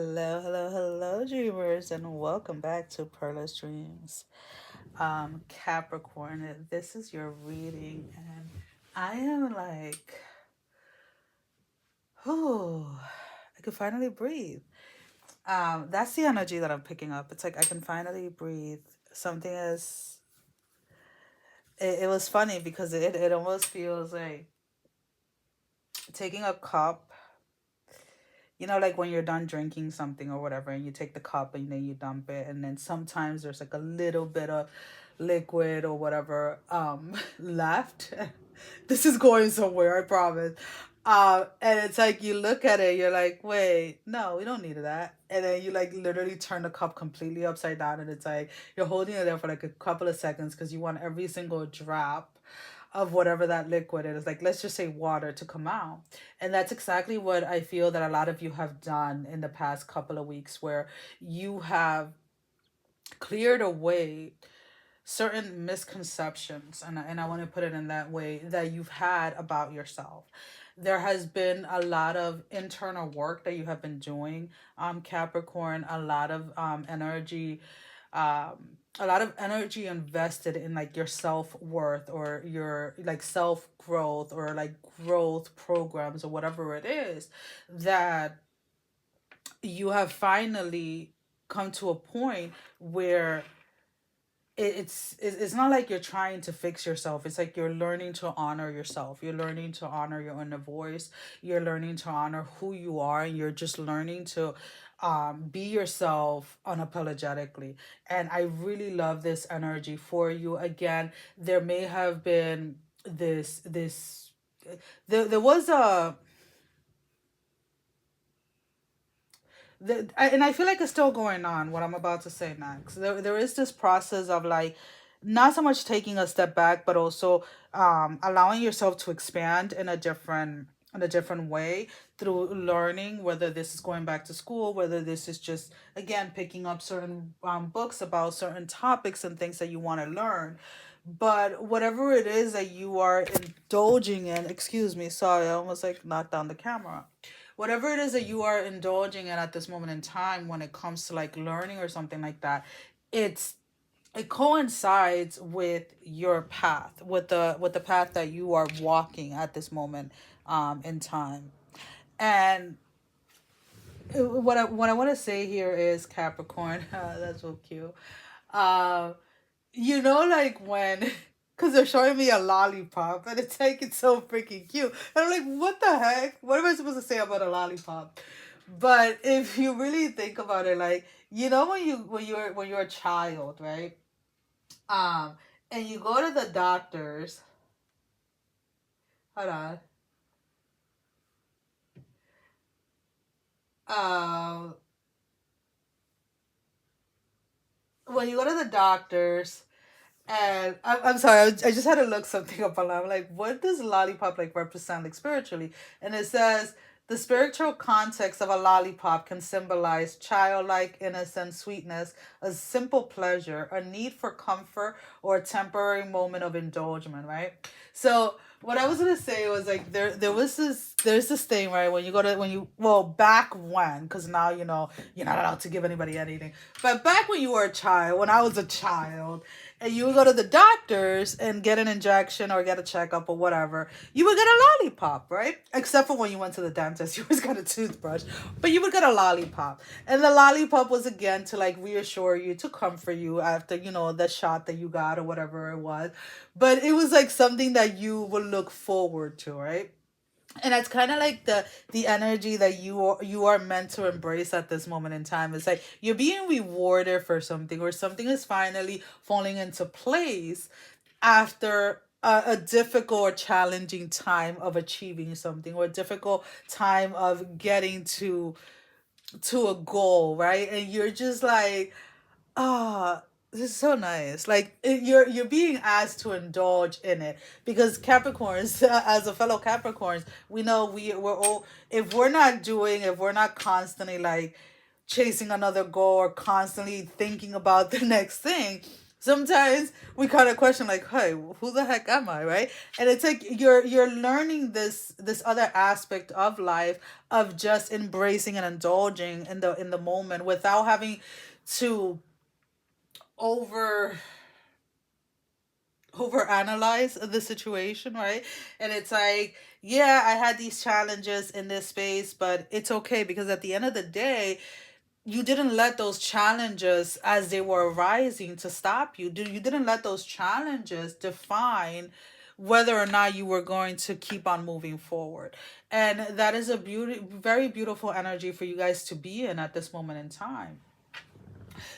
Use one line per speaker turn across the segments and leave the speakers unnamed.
Hello, dreamers, and welcome back to Perla's Dreams. Capricorn, this is your reading, and I am like, oh, I can finally breathe. That's the energy that I'm picking up. It's like I can finally breathe. Something is. It was funny because it almost feels like taking a cup. Like when you're done drinking something or whatever, and you take the cup and then you dump it, and then sometimes there's like a little bit of liquid or whatever left. This is going somewhere, I promise. And it's like you look at it, you're like, wait, no, we don't need that. And then you like literally turn the cup completely upside down, and it's like you're holding it there for like a couple of seconds because you want every single drop of whatever that liquid is, like let's just say water, to come out. And that's exactly what I feel that a lot of you have done in the past couple of weeks, where you have cleared away certain misconceptions, and I want to put it in that way, that you've had about yourself. There has been a lot of internal work that you have been doing, Capricorn, a lot of energy invested in like your self-worth, or your like self-growth, or like growth programs, or whatever it is, that you have finally come to a point where it's not like you're trying to fix yourself. It's like you're learning to honor yourself. You're learning to honor your inner voice. You're learning to honor who you are, and you're just learning to be yourself unapologetically. And I really love this energy for you. Again, there may have been this there was a and I feel like it's still going on, what I'm about to say next. There is this process of like not so much taking a step back, but also allowing yourself to expand in a different way, through learning, whether this is going back to school, whether this is just again picking up certain books about certain topics and things that you want to learn. But whatever it is that you are indulging in, excuse me, sorry, I almost like knocked down the camera. Whatever it is that you are indulging in at this moment in time, when it comes to like learning or something like that, it's it coincides with your path, with the path that you are walking at this moment in time. And what I want to say here is, Capricorn, that's so cute. Um, like when, because they're showing me a lollipop, and it's like it's so freaking cute. And I'm like, what the heck? What am I supposed to say about a lollipop? But if you really think about it, like when you're a child, right? Um, and you go to the doctors. Hold on. Um, when you go to the doctors, and I'm sorry, I just had to look something up online. I'm like, what does lollipop like represent, like spiritually? And it says the spiritual context of a lollipop can symbolize childlike innocent sweetness, a simple pleasure, a need for comfort, or a temporary moment of indulgence, right? So what I was gonna say was like there's this thing, right, when you go to when you well back when, because now you're not allowed to give anybody anything, but back when you were a child, when I was a child, and you would go to the doctors and get an injection or get a checkup or whatever, you would get a lollipop, right? Except for when you went to the dentist, you always got a toothbrush, but you would get a lollipop. And the lollipop was again to like reassure you, to comfort you after, the shot that you got or whatever it was. But it was like something that you would look forward to, right? And that's kind of like the energy that you are meant to embrace at this moment in time. It's like you're being rewarded for something, or something is finally falling into place after a difficult or challenging time of achieving something, or a difficult time of getting to a goal, right? And you're just like, ah, this is so nice. Like you're being asked to indulge in it, because Capricorns, as a fellow Capricorns, we know we're all, if we're not constantly like chasing another goal, or constantly thinking about the next thing, Sometimes we kind of question like, hey, who the heck am I, right? And it's like you're learning this other aspect of life, of just embracing and indulging in the moment without having to over overanalyze the situation, right? And it's like, yeah, I had these challenges in this space, but it's okay, because at the end of the day, you didn't let those challenges as they were arising to stop you. You didn't let those challenges define whether or not you were going to keep on moving forward. And that is a very beautiful energy for you guys to be in at this moment in time.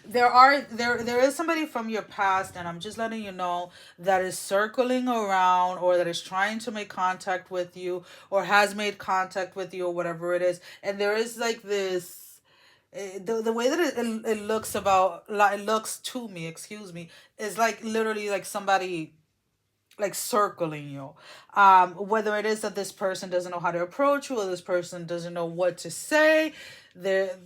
There is somebody from your past, and I'm just letting you know, that is circling around, or that is trying to make contact with you, or has made contact with you, or whatever it is. And there is like this, the way that it looks about, like, it looks to me, excuse me, is like literally like somebody like circling you. Whether it is that this person doesn't know how to approach you, or this person doesn't know what to say, there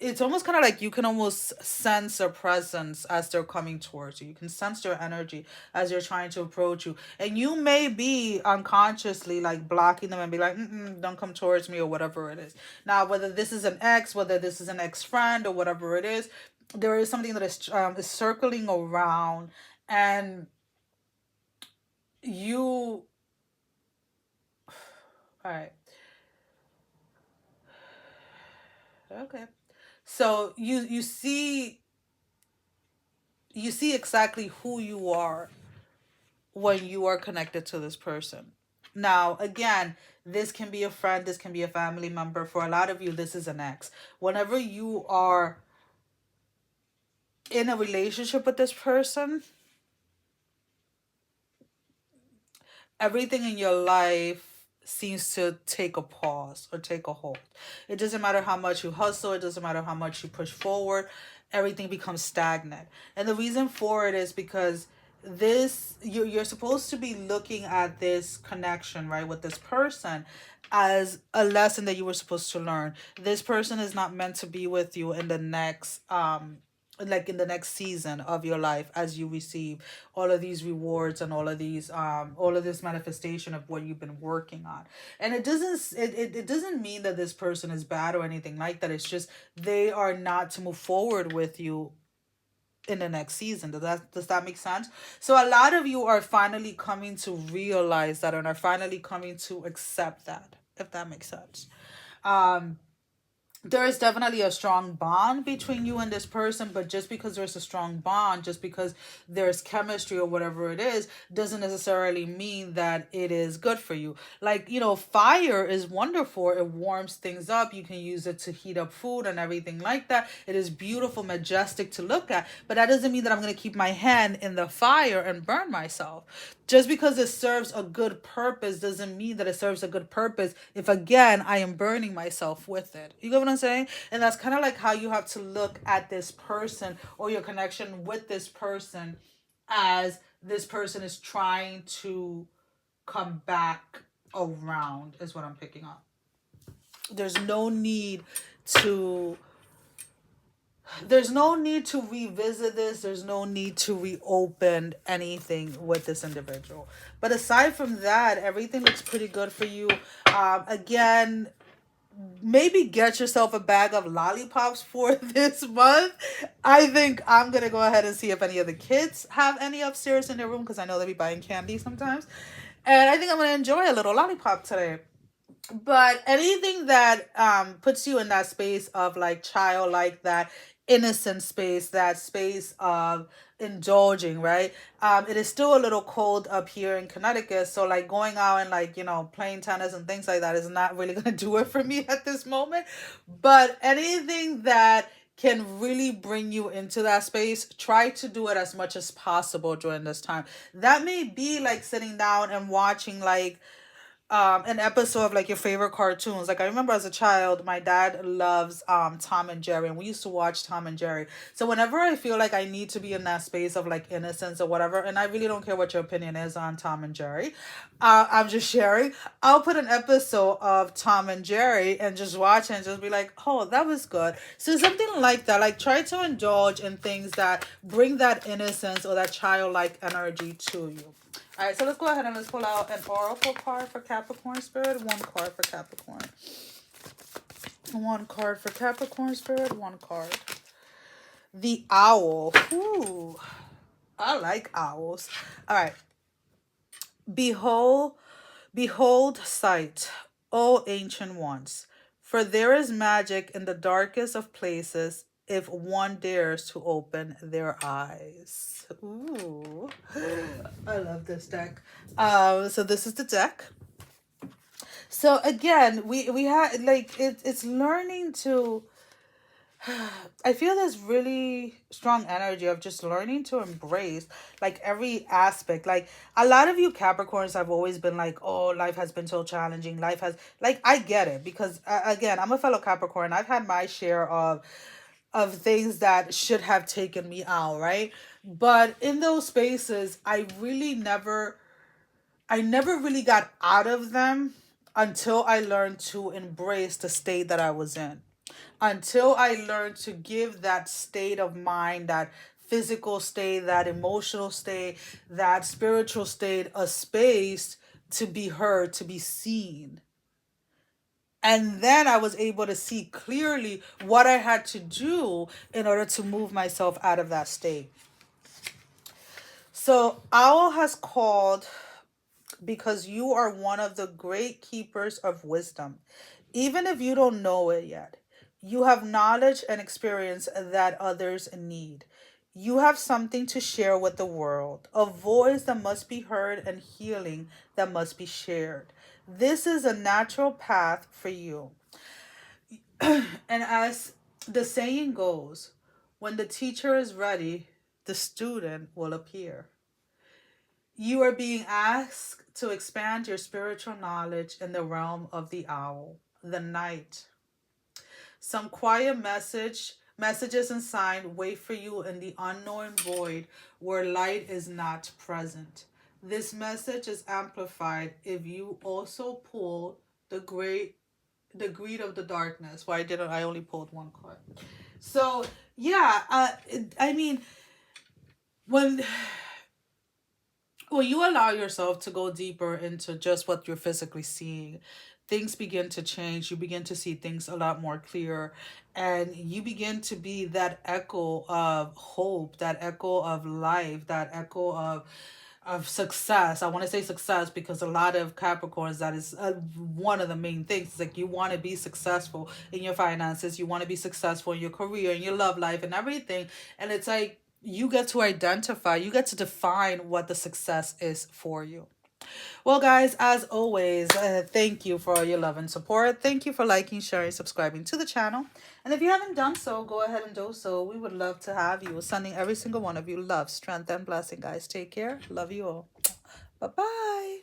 it's almost kind of like you can almost sense a presence as they're coming towards you. You can sense their energy as they're trying to approach you, and you may be unconsciously like blocking them and be like, don't come towards me, or whatever it is. Now, whether this is an ex, whether this is an ex friend, or whatever it is, there is something that is circling around. And you, all right, okay, so you see exactly who you are when you are connected to this person. Now, again, this can be a friend, this can be a family member. For a lot of you, this is an ex. Whenever you are in a relationship with this person, everything in your life seems to take a pause or take a hold. It doesn't matter how much you hustle, it doesn't matter how much you push forward, everything becomes stagnant. And the reason for it is because you're supposed to be looking at this connection, right, with this person, as a lesson that you were supposed to learn. This person is not meant to be with you in the next like in the next season of your life, as you receive all of these rewards and all of this manifestation of what you've been working on. And it doesn't mean that this person is bad or anything like that. It's just they are not to move forward with you in the next season. Does that make sense? So a lot of you are finally coming to realize that, and are finally coming to accept that, if that makes sense. Um there is definitely a strong bond between you and this person, but just because there's a strong bond, just because there's chemistry or whatever it is, doesn't necessarily mean that it is good for you. Like, fire is wonderful. It warms things up. You can use it to heat up food and everything like that. It is beautiful, majestic to look at, but that doesn't mean that I'm going to keep my hand in the fire and burn myself. Just because it serves a good purpose doesn't mean that it serves a good purpose if, again, I am burning myself with it. You get what I'm saying? And that's kind of like how you have to look at this person, or your connection with this person, as this person is trying to come back around, is what I'm picking up. There's no need to there's no need to revisit this. There's no need to reopen anything with this individual. But aside from that, everything looks pretty good for you. Again, maybe get yourself a bag of lollipops for this month. I think I'm gonna go ahead and see if any of the kids have any upstairs in their room, because I know they be buying candy sometimes. And I think I'm gonna enjoy a little lollipop today. But anything that puts you in that space of like childlike, that innocent space, that space of indulging, right? It is still a little cold up here in Connecticut, so like going out and like, playing tennis and things like that is not really gonna do it for me at this moment. But anything that can really bring you into that space, try to do it as much as possible during this time. That may be like sitting down and watching like an episode of like your favorite cartoons. Like I remember as a child, my dad loves Tom and Jerry, and we used to watch Tom and Jerry. So whenever I feel like I need to be in that space of like innocence or whatever, and I really don't care what your opinion is on Tom and Jerry, I'm just sharing. I'll put an episode of Tom and Jerry and just watch it and just be like, oh, that was good. So something like that. Like try to indulge in things that bring that innocence or that childlike energy to you. All right, so let's go ahead and let's pull out an oracle card for Capricorn Spirit. One card for Capricorn. One card for Capricorn Spirit. One card. The owl. Ooh, I like owls. All right. Behold, behold sight, O ancient ones, for there is magic in the darkest of places if one dares to open their eyes. Ooh, I love this deck. So this is the deck. So again, we had like it's learning to. I feel this really strong energy of just learning to embrace like every aspect. Like a lot of you Capricorns have always been like, oh, life has been so challenging. Life has like I get it because again, I'm a fellow Capricorn. I've had my share of things that should have taken me out, right? But in those spaces, I never really got out of them until I learned to embrace the state that I was in. Until I learned to give that state of mind, that physical state, that emotional state, that spiritual state, a space to be heard, to be seen. And then I was able to see clearly what I had to do in order to move myself out of that state. So, Owl has called because you are one of the great keepers of wisdom. Even if you don't know it yet, you have knowledge and experience that others need. You have something to share with the world, a voice that must be heard and healing that must be shared. This is a natural path for you. And as the saying goes, when the teacher is ready, the student will appear. You are being asked to expand your spiritual knowledge in the realm of the owl, the night. Some quiet messages and signs wait for you in the unknown void where light is not present. This message is amplified if you also pull the greed of the darkness. Why didn't I only pulled one card? So yeah, I mean when you allow yourself to go deeper into just what you're physically seeing, things begin to change. You begin to see things a lot more clear, and you begin to be that echo of hope, that echo of life, that echo of success. I want to say success because a lot of Capricorns, that is one of the main things. It's like you want to be successful in your finances, you want to be successful in your career, in your love life, and everything. And it's like you get to identify, you get to define what the success is for you. Well, guys, as always, thank you for all your love and support. Thank you for liking, sharing, subscribing to the channel. And if you haven't done so, go ahead and do so. We would love to have you. Sending every single one of you love, strength, and blessing, guys. Take care. Love you all. Bye-bye.